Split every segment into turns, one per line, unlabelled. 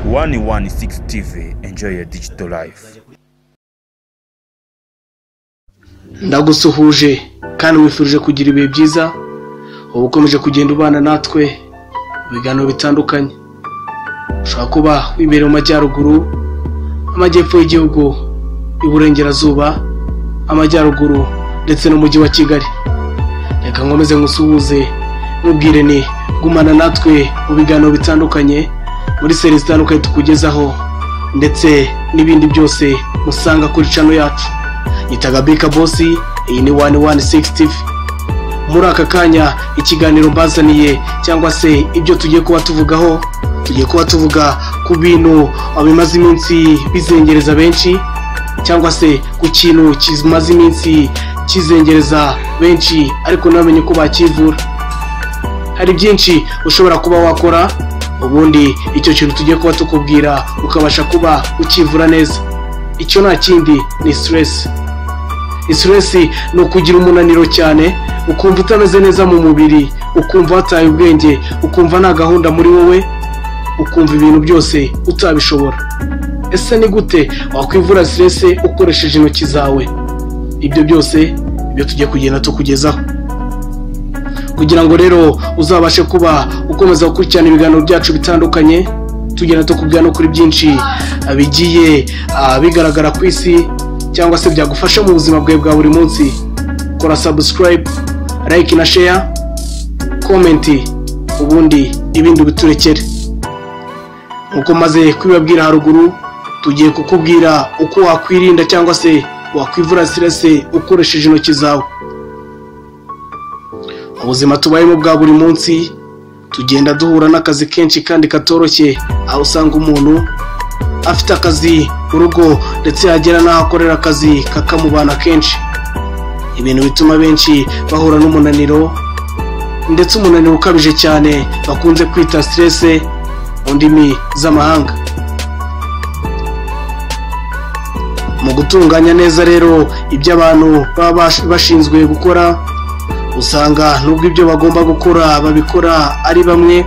116 TV, enjoy your digital life.
Ndagusuhuje kandi wifurije kugira ibihe byiza. Ubu ukomeje kugenda ubana natwe ibiganiro bitandukanye. Ushobora kuba wibereye mu majyaruguru, amajyepfo y'igihugu, iburengerazuba, amajyaruguru ndetse n'umujyi wa Kigali. Reka nkomeze ngusuhuze mubwire ni gumana natwe mu biganiro bitandukanye muri series zitandukanye tukugezaho ndetse n'ibindi byose musanga kuri channel yacu. Yitaga Bika Boss, iyi ni 116 TV. Muri aka kanya ikiganiro mbazaniye cyangwa se ibyo tugiye kuba tuvugaho, tugiye kuba tuvuga ku bintu abimaze iminsi bizengereza benshi cyangwa se ku kintu kimaze iminsi kizengereza benshi ariko namenye ko bakivura. Hari byinshi ushobora kuba wakora ubundi icyo kintu tugiye kuba tukubwira ukabasha kuba ukivura neza. Icyo nta kindi ni stress. Stress ni ukugira umunaniro cyane, ukumva utameze neza mu mubiri, ukumva wataye ubwenge, ukumva nta gahunda muri wowe, ukumva ibintu byose utabishobora. Ese ni gute wakwivura stress ukoresheje intoki zawe? Ibyo byose ibyo tugiye kugenda tukugezaho, kugira ngo rero uzabashe kuba ukomeza gukurikirana ibiganiro byacu bitandukanye. Tugenda tukubwira no kuri byinshi bigiye bigaragara ku isi cyangwa se byagufasha mu buzima bwawe bwa buri munsi. Kora subscribe, like na share, comment, ubundi ibindi biturekere. Uko maze kwibabwira haruguru, tugiye kukubwira uko wakwirinda cyangwa se wakwivura stress ukoresheje intoki zawe. Ubuzima tubayemo bwa buri munsi tugenda duhura n'akazi kenshi kandi katoroshye, aho usanga umuntu afite akazi urugo ndetse yagera n'aho akorera akazi kakamubana kenshi. Ibintu bituma benshi bahura n'umunaniro ndetse umunaniro ukabije cyane bakunze kwita stress mu ndimi z'amahanga. Mu gutunganya neza rero ibyo abantu baba bashinzwe gukora, usanga nubwo ibyo bagomba gukora babikora ari bamwe,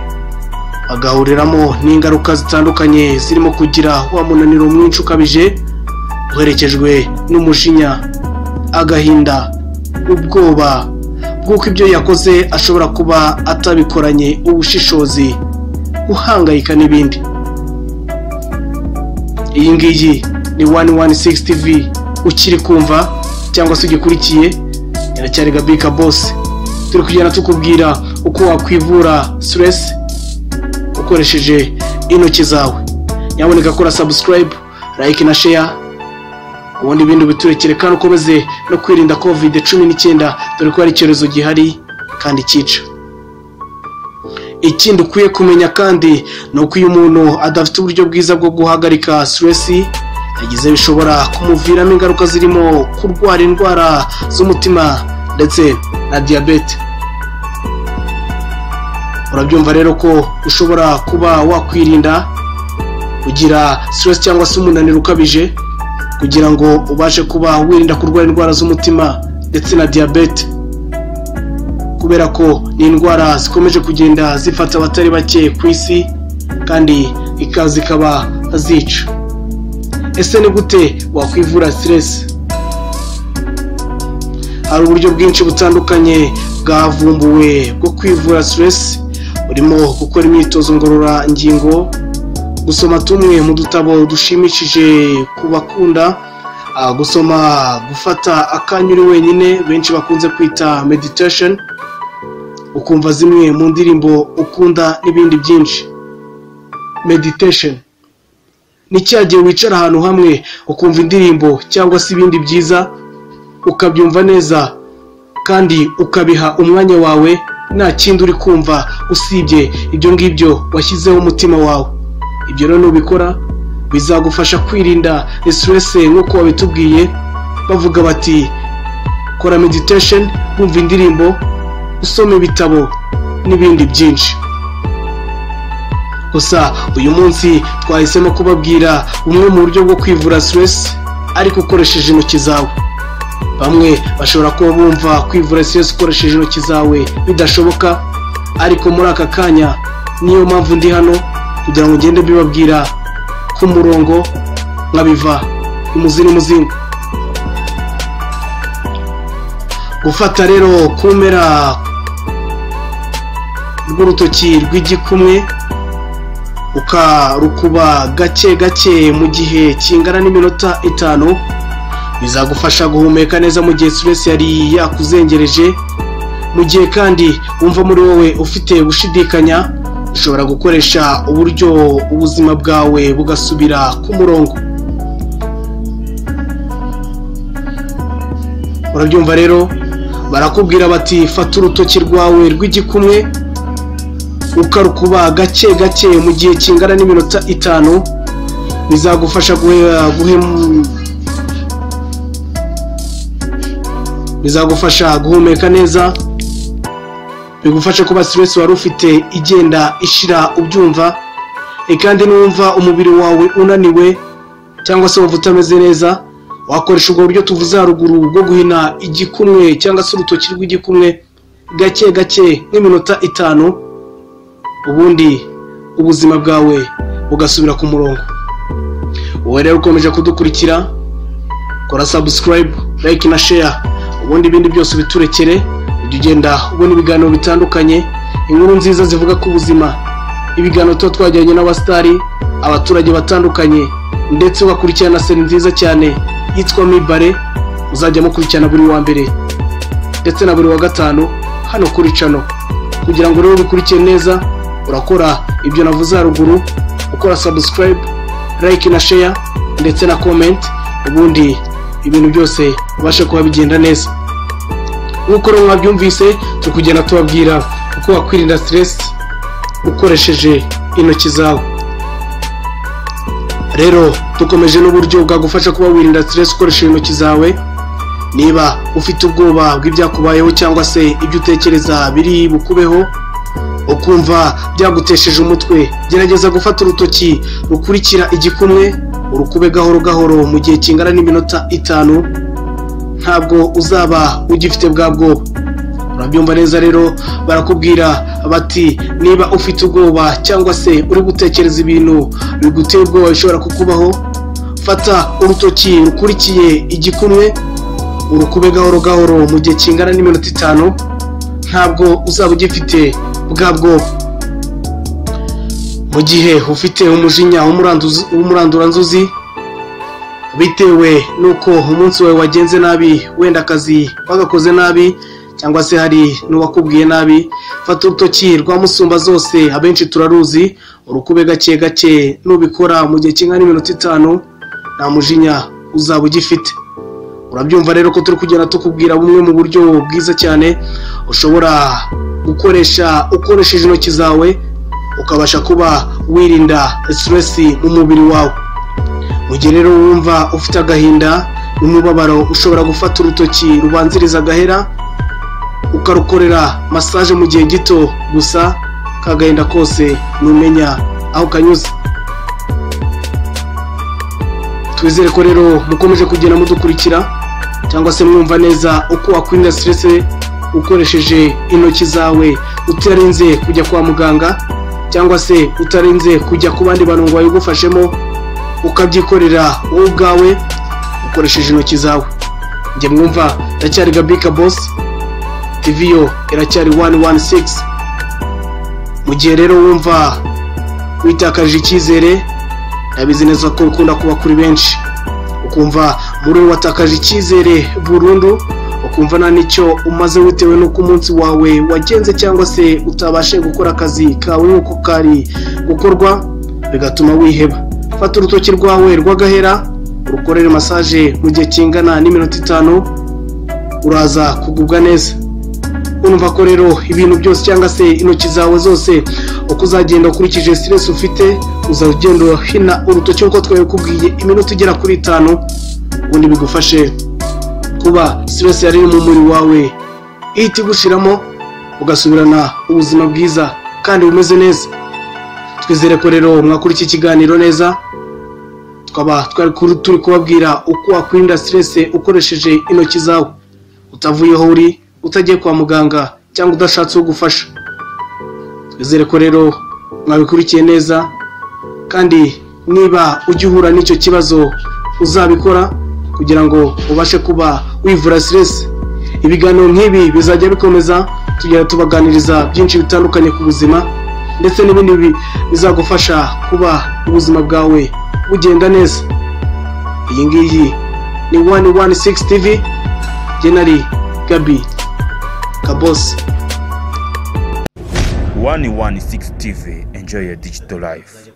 bagahuriramo n'ingaruka zitandukanye zirimo kugira wa munaniro mwinshi ukabije uherekejwe n'umujinya, agahinda, ubwoba bw'uko ibyo yakoze ashobora kuba atabikoranye ubushishozi, guhangayika n'ibindi. Iyi ngiyi ni 116 TV ukiri kumva cyangwa se ugikurikiye. Iracyari Bika Boss, turi kugenda tukubwira uko wakwivura stress ukoresheje intoki zawe. Nyaboneka kora subscribe, like na share, ubundi ibindi biturekere kandi ukomeze no kwirinda COVID-19 dore ko ari icyorezo gihari kandi cyica. Ikindi ukwiye kumenya kandi ni uko uyu umuntu adafite uburyo bwiza bwo guhagarika stress yagize bishobora kumuviramo ingaruka zirimo kurwara indwara z'umutima ndetse na diabete. Urabyumva rero ko ushobora kuba wakwirinda kugira stress cyangwa se umunaniro ukabije kugira ngo ubashe kuba wirinda kurwara indwara z'umutima ndetse na diabete, kubera ko ni indwara zikomeje kugenda zifata abatari bake ku isi kandi zikaba zica. Ese ni gute wakwivura stress? Hari uburyo bwinshi butandukanye bwavumbuwe bwo kwivura stress, urimo gukora imyitozo ngororangingo, gusoma tumwe mu dutabo dushimishije ku bakunda gusoma, gufata akanya uri wenyine benshi bakunze kwita meditation, ukumva zimwe mu ndirimbo ukunda n'ibindi byinshi. Meditation ni cyagiye wicara ahantu hamwe ukumva indirimbo cyangwa se ibindi byiza, ukabyumva neza kandi ukabiha umwanya wawe, nta kindi uri kumva usibye ibyo ngibyo washyizeho umutima wawe. Ibyo rero nubikora bizagufasha kwirinda stress nk'uko wabitubwiye. Bavuga bati kora meditation, wumva indirimbo, usome ibitabo n'ibindi byinshi. Gusa uyu munsi twahisemo kubabwira umwe mu buryo bwo kwivura stress ariko ukoresheje intoki zawe. Bamwe bashobora kuba bumva kwivura stress ukoresheje intoki zawe bidashoboka, ariko muri aka kanya niyo mpamvu ndi hano kugira ngo ngende bibabwira ku murongo nkabiva imuzini muzingo. Gufata rero kumera rw'urutoki rw'igikumwe ukarukuba gake gake mu gihe kingana n'iminota 5 bizagufasha guhumeka neza mu gihe stress yari yakuzengereje. Mu gihe kandi wumva muri wowe ufite gushidikanya, ushobora gukoresha uburyo ubuzima bwawe bugasubira ku murongo. Urabyumva rero, barakubwira bati fata urutoki rwawe rw'igikumwe ukarukuba gake gake mu gihe kingana n'iminota 5 bizagufasha guhumeka neza, bigufasha kuba stress wari ufite igenda ishira ubyumva. Kandi numva umubiri wawe unaniwe cyangwa se wumva utameze neza, wakoresha ubwo buryo tuvuze haruguru bwo guhina igikumwe cyangwa se urutoki rw'igikumwe gake gake nk'iminota 5, ubundi ubuzima bwawe bugasubira ku murongo. Wowe rero ukomeje kudukurikira, kora subscribe, like na share, ubundi ibindi byose biturekere, ugenda ubona ibiganiro bitandukanye, inkuru nziza zivuga ku buzima, ibiganiro twajyanye n'abastari, abaturage batandukanye, ndetse ugakurikirana na seri nziza cyane yitwa Mibare, uzajya mukurikirana buri wa mbere ndetse na buri wa gatanu hano kuri channel. Kugira ngo rero bikurikire neza, urakora ibyo navuze haruguru, ukora subscribe, like na share ndetse na comment, ubundi ibintu byose ubashe kuba bigenda neza. Uko rero mwabyumvise, tukugenda tubabwira uko wakwirinda stress ukoresheje intoki zawe. Rero dukomeje n'uburyo bwagufasha kuba wirinda stress ukoresheje intoki zawe. Niba ufite ubwoba bw'ibyakubayeho cyangwa se ibyo utekereza biri bukubeho, ukumva byagutesheje umutwe, gerageza gufata urutoki rukurikira igikumwe urukube gahoro gahoro mu gihe kingana n'iminota 5, ntabwo uzaba ugifite bwa bwoba. Urabyumva neza rero, barakubwira bati niba ufite ubwoba cyangwa se uri gutekereza ibintu biguteye ubwoba bishobora kukubaho, fata urutoki rukurikiye igikumwe urukube gahoro gahoro mu gihe kingana n'iminota 5, ntabwo uzaba ugifite bwa bwoba. Mu gihe ufite umujinya w'umuranduranzuzi bitewe nuko umunsi wawe wagenze nabi, wenda akazi wagakoze nabi cyangwa se hari n'uwakubwiye nabi, fata urutoki rwa musumba zose, abenshi turaruzi, urukube gake gake. Nubikora mu gihe kingana n'iminota 5, nta mujinya uzaba ugifite. Urabyumva rero ko turi kugenda tukubwira bumwe mu buryo bwiza cyane ushobora gukoresha ukoresheje intoki zawe, ukabasha kuba wirinda stress mu mubiri wawe. Mu gihe rero wumva ufite agahinda n'umubabaro, ushobora gufata urutoki rubanziriza agahera ukarukorera massage mu gihe gito gusa, kagahinda kose numenya aho kanyuze. Twizere ko rero mukomeje kugenda mudukurikira cyangwa se mwumva neza uko wakwirinda stress ukoresheje intoki zawe, utarinze kujya kwa muganga cyangwa se utarinze kujya ku bandi bantu ngo bayigufashemo, ukabyikorera wowe ubwawe ukoresheje intoki zawe. Njye mwumva ndacyari Gabika Boss, TV yo iracyari 116. Mu gihe rero wumva witakaje icyizere, ndabizi neza ko ukunda kuba kuri benshi, ukumva muri watakaje icyizere burundu, ukumva nta nicyo umaze bitewe n'uko umunsi wawe wagenze cyangwa se utabashe gukora akazi kawe nk'uko kari gukorwa, bigatuma wiheba. Fata urutoki rwawe rw'agahera urukorere massage mu gihe kingana n'iminota 5, uraza kugubwa neza. Urumva ko rero ibintu byose cyangwa se intoki zawe zose uko uzagenda ukurikije stress ufite, uzagenda hina urutoki uko twabikubwiye iminota igera kuri 5, ubundi bigufashe kuba stress yari mu mubiri wawe ihita gushiramo, ugasubirana ubuzima bwiza kandi bumeze neza. Twizere ko rero mwakuri iki kiganiro neza, turi kubabwira uko wakwirinda stress ukoresheje intoki zawe, utavuyeho uri, utagiye kwa muganga cyangwa udashatse ugufasha. Twizere ko rero mwabikurikiye neza kandi niba ujya uhura n'icyo kibazo uzabikora kugira ngo ubashe kuba wivura stress. Ibiganiro nk'ibi bizajya bikomeza tugera tubaganiriza byinshi bitandukanye ku buzima ndetse n'ibindi bizagufasha kuba ubuzima bwawe bugenda neza. Iyi ngiyi ni 116 TV, General Gabi Kabos.
116 TV, enjoy your digital life.